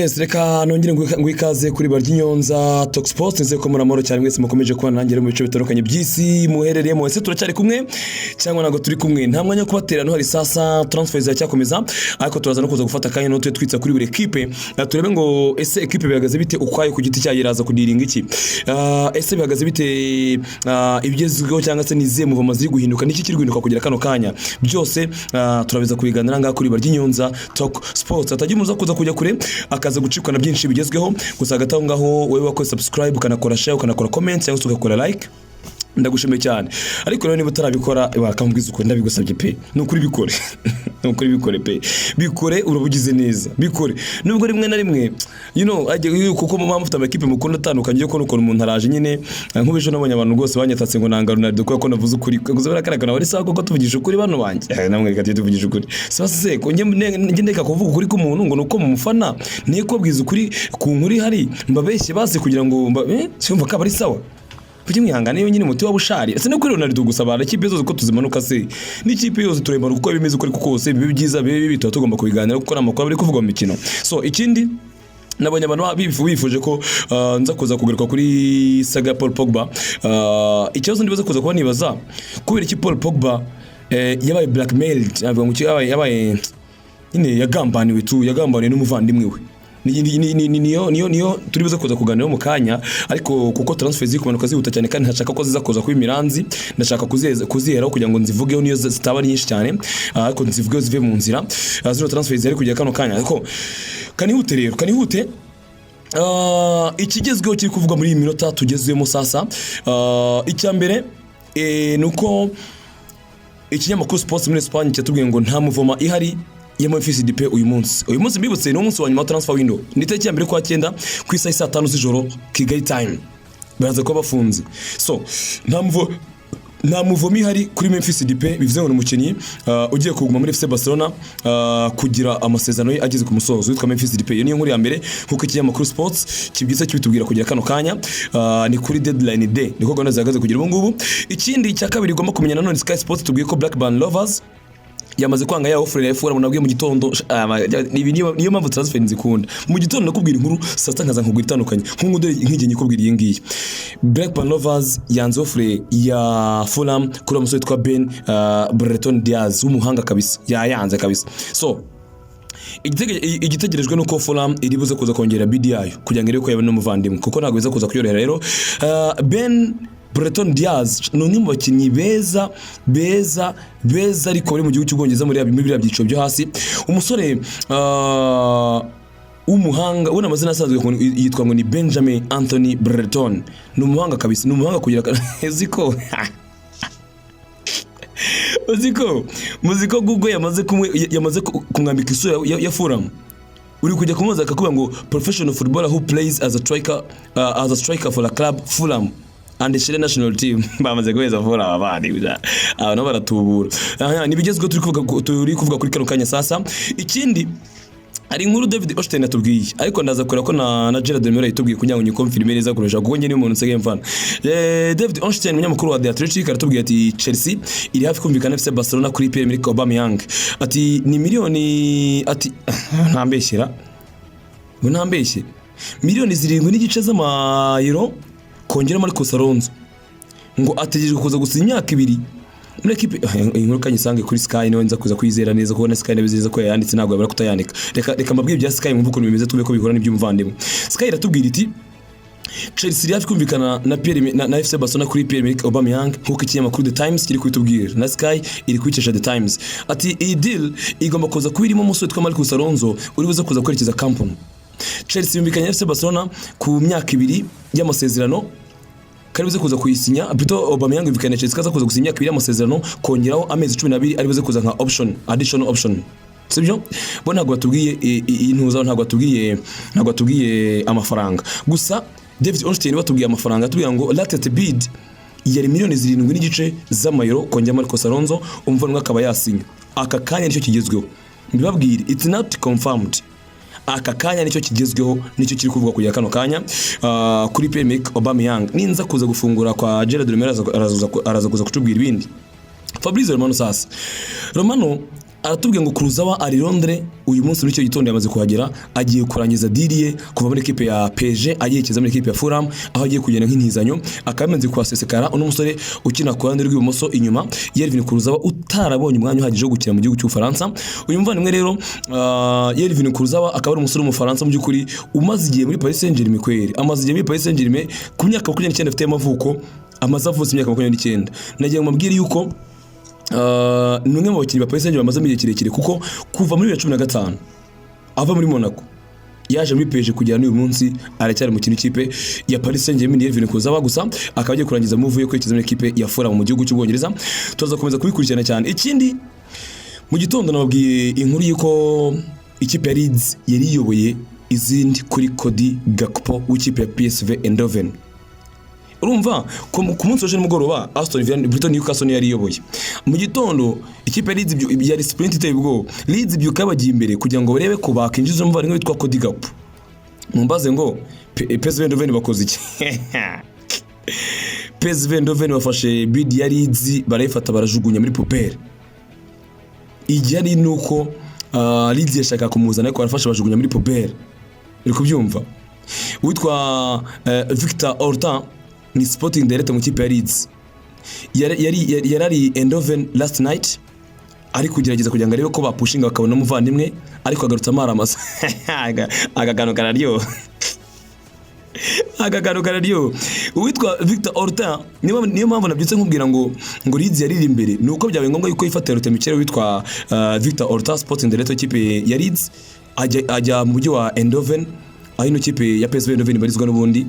Yes, reka nongere ngwikaze kuri BARYINYONZA Talk Sports nze ko muramoro cyane mwese mukomeje kuba nangere mu bice bitandukanye by'isi muherereye mu wese turacyari kumwe cyangwa nago turi kumwe nta mwanya kubaterana hari sasa transfers zacyakomeza ariko turaza no kuza gufata kanya no twitsa kuri buri equipe turebe ngo ese equipe bihagaze bite ukwaye ku giti cyayiraza kudiringa iki ese bihagaze bite ibigezweho cyangwa se nize muvoma ziri guhinduka niki kiri guhinduka kugira kano kanya byose turabiza kubiganira ngaha kuri BARYINYONZA Talk Sports atagimuza kuza kujya kure akaza gucikana byinshi bigezweho gusa gataho ngaho wewe wakoze subscribe ukanakora share ukanakora comment cyangwa ugakora like ndagushimiye cyane ariko rero niba utarabikora bakambwiza uko ndabigusabye pe nukuri bikore nukuri bikore pe bikore urabugize neza bikore nubwo rimwe na rimwe kuko mu mpamvu tabakipe mukunda tandukanye ko nuko umuntu araje nyine nk'ubejo nabonye abantu rwose banyatatse ngo nanga Ronaldo ko navuze ukuri kuzobera karakana wari sawa koko tuvugisha ukuri bano banje namwe reka tuvugisha ukuri sase ko nge ndeka kuvuga ukuri k'umuntu ngo nuko mumufana niye ko bwiza ukuri ku nkuri hari mbabeshye base kugira ngo cyumva ka bari sawa kuki mwihangane yo nyine muti wa bushari ese no kuri Ronaldo gusaba ikipe zose ko tuzimanuka se n'ikipe yose turemba uko bimeze ukuri kuko se bibi byiza bibi tugomba kubiganira kuko namakuru bari kuvuga mu mikino so ikindi nabonye abantu bifuje ko nza kuza kugaruka kuri saga Paul Pogba ikibazo ndibaza kuza kuba nibaza kubera iki Paul Pogba yabaye blackmailed avuga ngo yabaye nyine yagambaniwe n'umuvandimwe we niyo turibuze kuza kuganira mu kanya ariko kuko transfers zikumanuka zihuta cyane kandi ntashaka ko ziza kuza kwimiranzi ndashaka kuziheraho kugira ngo nzivugeho niyo zitaba nyinshi cyane ariko nzivugeho zive mu nzira zino transfers zari kujya kano kanya ariko kanihute ikigezweho kiri kuvuga muri iyi minota tugezwemo sasa icyambere nuko ikinyamakuru Sports muri Espagne cyatubwiye ngo nta muvoma ihari Memphis Depay uyu munsi mbibutse no munsi wa nyuma transfer window niteke ya mbere kwa 9 ku isa 5 z'ijoro Kigali time baraza ko bafunze so nta muvomi hari kuri Memphis Depay bivuze ngo umukinnyi ugiye kuguma muri FC Barcelona kugira amasezerano ye ageze ku musozo witwa Memphis Depay niyo nkuru ya mbere nkuko ikinyamakuru Sports kibwiza kibitubwira kugira kano kanya ni kuri deadline day niko gahunda zihagaze kugira ubu ngubu ikindi cya kabiri igomba kumenya nanone Sky Sports tubwiye ko Blackburn Lovers yamaze kwanga ya offer ya FURA munabwiye mu gitondo niyo mpamvu transfer nzikunda mu gitondo nakubwira inkuru sasa nkaza nkubwira itandukanye nk'ude nk'ije nyikubwira iyi ngiyi Blackburn Lovers yanze offer ya Fulham kuri umusore witwa Ben Brereton Diaz w'umuhanga kabisa yanze kabisa so igitegerejwe nuko Fulham iribuze kuza kongera bid yayo kugira ngo ireko yabe n'umuvandimwe kuko ntago biza kuza kuyorera rero Ben Brereton Diaz n'umwe mu bakinnyi beza ariko bari mu gihugu cy'Ubwongereza muri biriya byiciro byo hasi umusore umuhanga una amazina asanzwe yitwa ngo ni Benjamin Anthony Brereton n'umuhanga kabisa n'umuhanga kugira eziko muziko Google yamaze kumwambika isura ya Fulham uri kujya kumuza akakuba ngo professional footballer who plays as a striker for a club Fulham and the Chilean national team bamaze guheza vura abandi no baratubura nibigezwe turi kuvuga kuri kano kanya sasa ikindi ari inkuru David Ostein atubwiye ariko ndaza kora ko na Gerard Demira yitubwiye kugira ngo nyukonfirme neza kuresha kuko nyine umuntu nsege mfana David Ostein umunyamakuru wa The Athletic aratubwiye ati Chelsea iri hafi kumvikana FC Barcelona kuri Pierre-Emerick Aubameyang ati ni miliyoni ati ntambeshye miliyoni 7 n'igice z'amayero kongera Marcos Alonso ngo ategereje kuza gusinya imyaka 2 muri equipe inkuru kanyisange kuri Sky no nza kuza kwizera neza kubona Sky nabiziza ko yanditse ntago yabara kutayandika reka mbabwiye bya Sky mwumva uko bimeze tube ko bihora n'ibyumvandimwe Sky iratubwira iti Chelsea yafi kumvikana na Pierre na FC Barcelona kuri Pierre-Emerick Aubameyang nkuko ikinyamakuru The Times kiri kwitubwira na Sky iri kwicesha The Times ati iyi deal igomba kuza kubirimo umusore witwa Marcos Alonso uri buza kuza kwerekeza Campon Chelsea yumvikanye FC Barcelona ku myaka 2 y'amasezerano karibuze kuza kuyisinya plutôt Aubameyang yumvikanye Chelsea kaza kuza gusinya 2 y'amasezerano kongeraho amezi 12 ari buze kuza nka additional option sibyo bo ntago batubwiye intuza ntago batubwiye amafaranga gusa David Ostein batubwiye amafaranga atubwira ngo latest bid yari miliyoni 7 n'igice z'amayero kongera Marcos Alonso umvanwa akaba yasinya aka kanya nicyo kigezweho mbibabwire it's not confirmed aka kanya nicyo kigezweho nicyo kiri kuvuga kujya kano kanya kuri Pierre-Emerick Aubameyang ninza kuza gufungura kwa Gerard Demira araza kuza kutubwira ibindi Fabrizio Romano sasa Romano aratubwiye ngo Kurzawa ari Londres uyu munsi n'icyo gitondo yamaze kuhagera agiye kurangiza diriye kuva muri equipe ya PSG agiye muri equipe ya Fulham aho agiye kugenda nk'intizanyo akamenze kwasesekara uno musore ukina ku ruhande rw'ibumoso inyuma Yervin Kurzawa utarabonye umwanya uhagije wo gukina mu gihugu cy'u Faransa uyu muvandimwe rero Yervin Kurzawa akaba ari umusore w'umufaransa mu by'ukuri umaze igihe muri Paris Saint-Germain kweri amaze igihe muri Paris Saint-Germain ku myaka 29 afite y'amavuko amaze avutse imyaka 29 nagiye mubwira yuko numwe mu bakinnyi ba Paris Saint-Germain bamaze igihe kirekire kuko kuva muri 2015 ava muri Monaco yaje muri PSG kugera n'uyu munsi aracyari mu ikipe ya Paris Saint-Germain Yervin Kurzawa gusa akaba agiye kurangiza move yo kwerekeza muri equipe ya Fulham mu gihugu cy'Ubwongereza tuza komeza kubikurikirana cyane ikindi mu gitondo nababwiye inkuru y'uko ikipe ya Leeds yari iyoboye izindi kuri Kuri Gakpo w'ikipe ya PSV Eindhoven urumva ku munsi w'ejo nimugoroba Aston Villa Brighton Newcastle yari iyoboye mu gitondo ikipe ya Leeds yari sprint iteye ubwo Leeds byuka bagiye imbere kugira ngo barebe ko bakinjiza umuvandimwe witwa Kuri Gakpo mumbaze ngo PSV Eindhoven bakoze iki PSV Eindhoven bafashe bid ya Leeds barayifata barajugunya muri poubelle ijyari nuko Leeds yashaka kumuzana ariko barafasha bajugunya muri poubelle uri kubyumva witwa Victor Orta ni sporting director mu kipe ya Leeds yari Eindhoven last night ari kugerageza kugira ngo arebe ko bapushinga bakabona umuvandimwe ariko agarutse amaramasa agagano kararyo uwitwa Victor Orta niyo mpamvu nabyutse nkubwira ngo Leeds yariri imbere nuko byabaye ngombwa yuko ifatira rutemikere witwa Victor Orta sporting director kipe ya Leeds ajya mu mujyi wa Eindhoven aho ino kipe ya PSV Eindhoven barizwa n'ubundi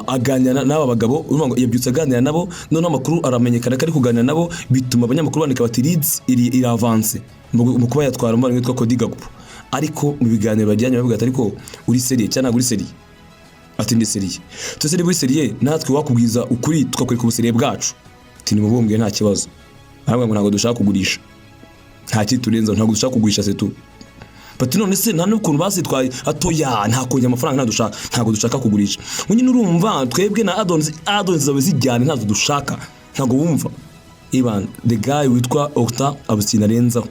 aganira n'aba bagabo urumva yabyutse aganira nabo none amakuru aramenyekana ko ari kuganira nabo bituma abanyamakuru bandika bati Leeds iri avance mu kuba yatwara umwana witwa Kuri Gakpo ariko mu biganiro bajyanye bavuga ati ariko uri serie cyane uri serie ati ndi serie to serie buri serie natwe wakubwiza ukuri tukakwereka ubuserie bwacu ati ni mubumbwe nta kibazo arabwo ngo ntago dushaka kugurisha nta kiturenza ntago dushaka kugurisha se tu Pati none se nta n'ukuntu basitwaye atoya nta konye amafaranga ntago dushaka kugurisha munyi nurumva twebwe na addons zawe zijyane ntazo dushaka ntago wumva Ivan the guy witwa Octa abusina renza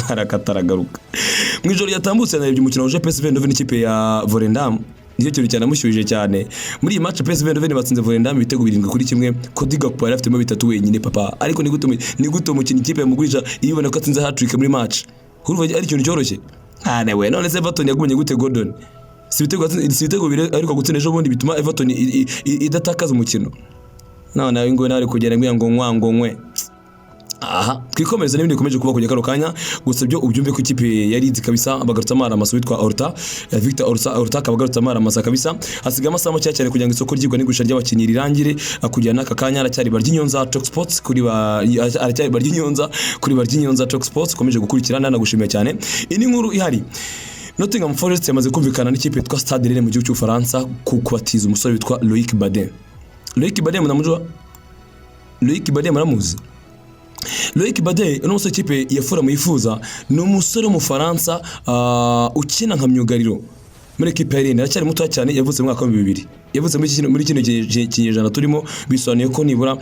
arakataragaruka mwijoro yatambutse na ibyo mukino wa PSV Eindhoven ikipe ya Volendam nicyo kintu cyane mushyuhije cyane muri iyi match PSV Eindhoven batsinze Volendam ibitego 7-0 Kuri Gakpo yari afitemo 3 wenyine papa ariko ni guto mukino ikipe yamugurisha ibona ko atsinze hat-trick muri match urumva ari ikintu cyoroshye we none se Everton yagumye gute Gordon si ibitego bire ariko gutsinda ejo bundi bituma Everton idatakaza umukino none ngo nari kugera ngo nkwe aha twikomereza n'ibindi bikomeje kuba kujya karo kanya gusa byo ubyumve ko ikipe ya Leeds kabisa bagarutse amaramasa witwa Orta Victor Orta akabagarutse amaramasa kabisa hasiga amasaha make cyane kugira ngo isoko ryigwa n'igusha ry'abakinnyi rirangire akujya n'aka kanya aracyari BARYINYONZA Talk Sports kuri aracyari BARYINYONZA Talk Sports komeje gukurikirana nagushimiye cyane ini nkuru ihari Nottingham Forest yamaze kumvikana n'ikipe yitwa Stade Rennes mu gihugu cy'u Faransa kubatiza umusore witwa Loic Badin munamujwa Loic Badin muramuzi Loic Badin uno musore ikipe ya Fulham yifuza ni umusore mu Faransa ukina nka myugariro muri equipe ya Rennes aracyari muto cyane yavutse mu mwaka wa 2000 yavutse muri kino kinyejana turimo bisobanuye ko nibura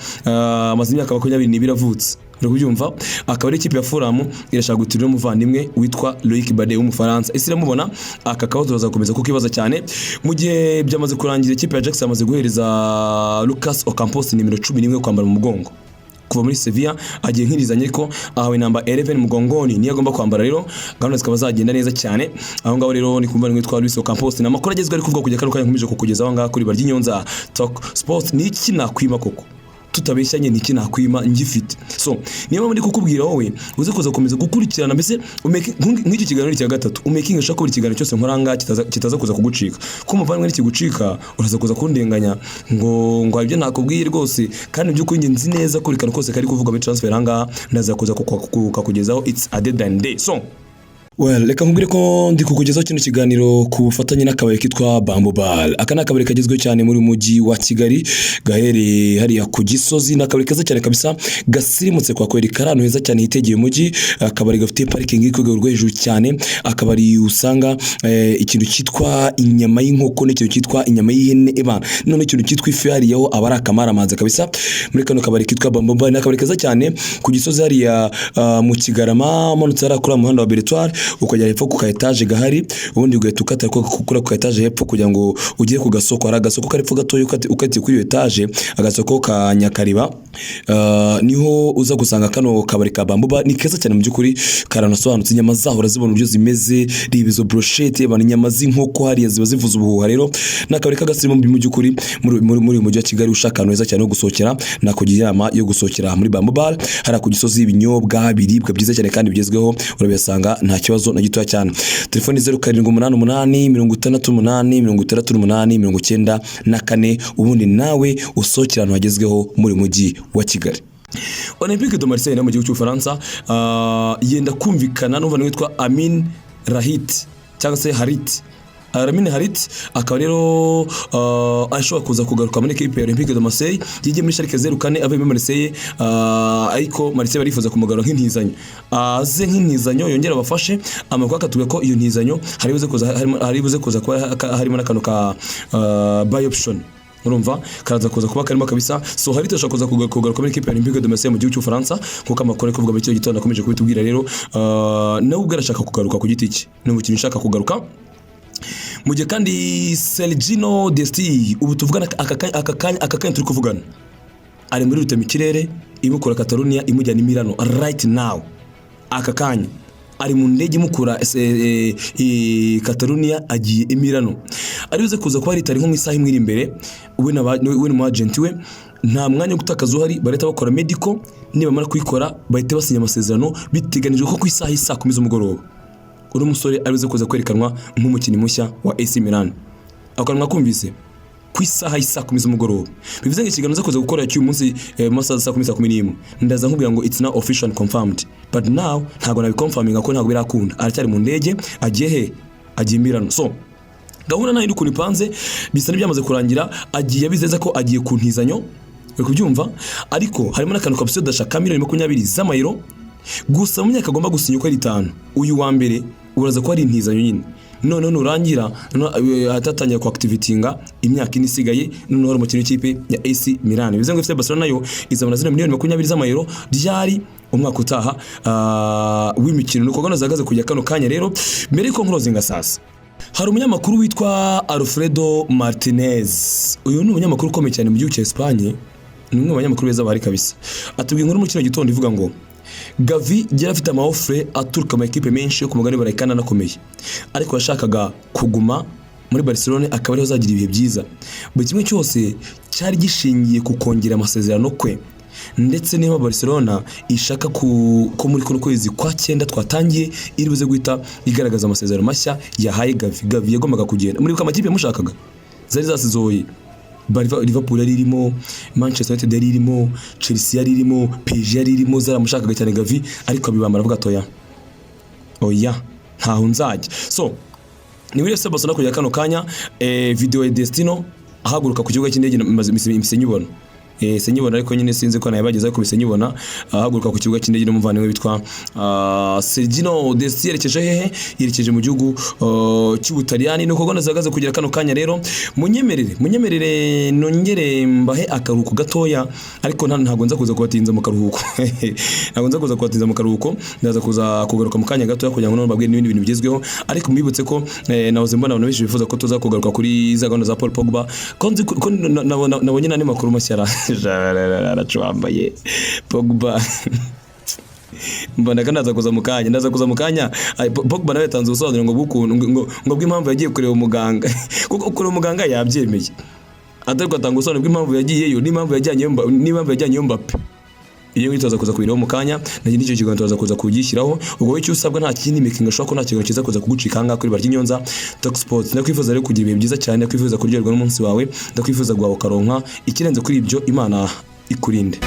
amaze imyaka 22 avutse uri kubyumva akaba ari ikipe ya Fulham irashaka gutirira umuvandimwe witwa Loic Badin w'umufaransa isi ramubona aka kabazo bazakomeza kuko ibaza cyane mu gihe byamaze kurangira ikipe ya Ajax yamaze guhereza Lucas Ocampos nimero 11 kwambara mu mugongo kuva muri Sevilla agiye nkirizanye ko ahawe namba 11 mugongoni niyo agomba kwambara rero gahunda zikaba zagenda neza cyane aho ngaho rero ni kumva witwa Luis Ocampos na makuru agezwe ari kuvuga kujya karuka nkomeje kukugeza aho ngaho kuri BARYINYONZA Talk Sports ni iki nakwima koko tutabeshyanye niki nakwima ngifite so niyo mpamvu ndi kukubwira wowe uze kuza komeza gukurikirana mbese nk'iki kiganiro cya gatatu umaking ushaka buri kiganiro cyose nkoranga kitaza kuza kugucika ko umuvandimwe n'ikigucika uraza kuza kundenganya ngo ibyo nakubwiye rwose kandi by'ukuri nge nzi neza ko rikano kose kari kuvuga muri transfer hanga ndaza kuza kukugezaho it's a dead and day so Well, reka nkubwire ko ndi kukugezaho kino kiganiro ku bufatanye n'akabari kitwa Bamboo Bar. Aka ni akabari kagezweho cyane muri mujyi wa Kigali, gaherereye hariya ku Gisozi, n'akabari keza cyane kabisa, gasirimutse kwa kweri, karano heza cyane hitegeye umujyi. Akabari gafite parking iri ku rwego rwo hejuru cyane, akabari usanga ikintu cyitwa inyama y'inkoko n'ikintu cyitwa inyama y'ihene, none ikintu cyitwa ifi hariyaho abari akamaramanza kabisa. Muri kano kabari kitwa Bamboo Bar, n'akabari keza cyane ku Gisozi hariya mu Kigarama, manutse hariya kuri umuhanda wa Beretoire, ukajya hepfo ku etage gahari, ubundi ugahita ukata kuri ku etage hepfo kugira ngo ugiye ku gasoko. Hari agasoko karepfo gatoya ukatiye kuri etage, agasoko ka Nyakariba, niho uza gusanga kano kabari ka Bamboo Bar. Ni keza cyane mu by'ukuri, karanasobanutse, inyama zaho urazibona uburyo zimeze, ribizo brochette, inyama z'inkoko hariya ziba zivuza ubuhuha. Rero n'akabari kagasirimo mu by'ukuri muri mujyi wa Kigali, ushaka heza cyane ho gusohokera, nakugira inama yo gusohokera muri Bamboo Bar. Hari ku Gisozi ibinyobwa biribwa byiza cyane kandi bigezweho, urabisanga nta kibazo na gitoya cyane. Telefoni 0788 ubundi nawe usohokera ahantu hagezweho muri mujyi wa Kigali. Olympique de Marseille na mu gihugu cy'Ufaransa yenda kumvikana n'umva witwa Amin Rahit cyangwa se Harit. Amin Harit akaba rero ashobora kuza kugaruka muri equipe ya Olympique de Marseille, yigiye muri Schalke 04 avuye muri Marseille, ariko Marseille barifuza kumugarura nk'intizanyo, aze nk'intizanyo yongera abafashe amakuru akatuga ko iyo ntizanyo haribuze kuza kuba harimo n'akantu ka buy option, urumva karaza kuza kuba karimo kabisa. So Harit ashobora kuza kugaruka muri equipe ya Olympique de Marseille mu gihugu cy'Ufaransa, kuko amakuru kuvuga mu cyo gitondo akomeje kubitubwira. Rero nawe ubwo arashaka kugaruka ku giti cye, ni umukino ushaka kugaruka. Mujye kandi Sergino Desti, ubu tuvugana akakanya turi kuvugana, ari muri rute mu kirere imukura Catalonia imujyana Milano right now. Akakanya ari mu ndege imukura Catalonia agiye Milano, aribuze kuza kuba ritari nko mu isaha imwe iri imbere. we mu agent we nta mwanya gutakaza uhari, bareta bakora medical, niba mara kuyikora bahite basinya amasezerano, biteganijwe ko ku isaha 10 z'umugoroba uri musore aribuze kuza kwerekanwa nk'umukinnyi mushya wa AC Milan. Akanwa kumvise ku isaha 10 z'umugoroba, bivuze ngo ikiganiro zakoze gukora cy'uyu munsi mu saa 10:11. Ndaza nkubwira ngo it's now official confirmed, but now ntago nabiconfirminga ko ntago birakunda, aracyari mu ndege agiye Milano. So gahunda nayo iri panze, bisa n'ibyamaze kurangira, agiye abizeza ko agiye ku ntizanyo, uri kubyumva, ariko harimo n'akantu kapsiyo dashaka miliyoni 20 z'amayero gusa mu myaka agomba gusinya uko ari 5. Uyu wa mbere uraza ko ari intizanyo nyine, none nurangira atatangiye ku activitinga imyaka ine isigaye, none hari umukino w'ikipe ya AC Milan. Bivuze ngo FC Barcelona nayo izabona zino miliyoni 20 z'amayero ryari umwaka utaha w'imikino. Nuko gano zagaze kujya kano kanya. Rero mbere ko nkurozinga sasa, hari umunyamakuru witwa Alfredo Martinez. Uyu ni umunyamakuru ukomeye cyane mu gihugu cya Espagne, ni umwe mu banyamakuru beza bari kabisa. Atubwiye inkuru mu kino gitondo ivuga ngo Gavi yari afite amaofre aturuka mu equipe menshi yo ku mugani barayikana nakomeye, ariko yashakaga kuguma muri Barcelona, akaba ariho azagira ibihe byiza. Buri kimwe cyose cyari gishingiye ku kongera amasezerano kwe, ndetse niba Barcelona ishaka ko muri kuno kwezi kwa 9 twatangiye iribuze guhita igaragaza amasezerano mashya yahaye Gavi yagombaga kugenda muri amakipe yamushakaga zari zasizoye. Liverpool yari irimo, Manchester United yari irimo, Chelsea yari irimo, PSG yari irimo, zaramushakaga cyane Gavi, ariko abibamara avuga atoya ntaho nzajya. So ni muri FC Barcelona kujya kano kanya video ya Destino ahaguruka ku kibuga cy'indege Mwenyura. Senyibona, ariko nyine sinzi ko nayabageza ko bisenyibona. Ahaguruka ku kibuga cy'indege n'umuvandimwe witwa Sergino Desti, yerekeje mu gihugu cy'Ubutaliyani. Nuko gona zagaze kugira kano kanya. Rero munyemerere nongere mbahe akaruhuko gatoya, ariko ntago nza kuza kubatinza mu karuhuko ndaza kuza kugaruka mu kanya gatoya kugira ngo nababwire n'ibindi bintu bigezweho. Ariko mbibutse ko nahoze mbona abantu benshi bifuza ko tuza kugaruka kuri za gahunda za Paul Pogba, ko nabonye n'andi makuru mashya aracwambaye Pogba. Mbona ndaza kuza mu kanya. Pogba nawe yatanze ubusobanuro ngo bw'impamvu yagiye kureba umuganga, kuko kureba umuganga yabyemeye, atari gutanga ubusobanuro bw'impamvu yagiyeyo n'impamvu yajyanyeyo Mbappe. Iyo ngito kuza kubiraho mu kanya, nagiye n'icyo kiganiro tuza kuza kugishyiraho. Ubwo icyo usabwa nta kindi making ashobora ko nta kintu kiza kuza kugucika hanga kuri BARYINYONZA Talk Sports. Ndakwifuza rero kugira ibihe byiza cyane, ndakwifuza kuryoherwa n'umunsi wawe, ndakwifuza guhaha ukaronka ikirenze kuri ibyo. Imana ikurinde.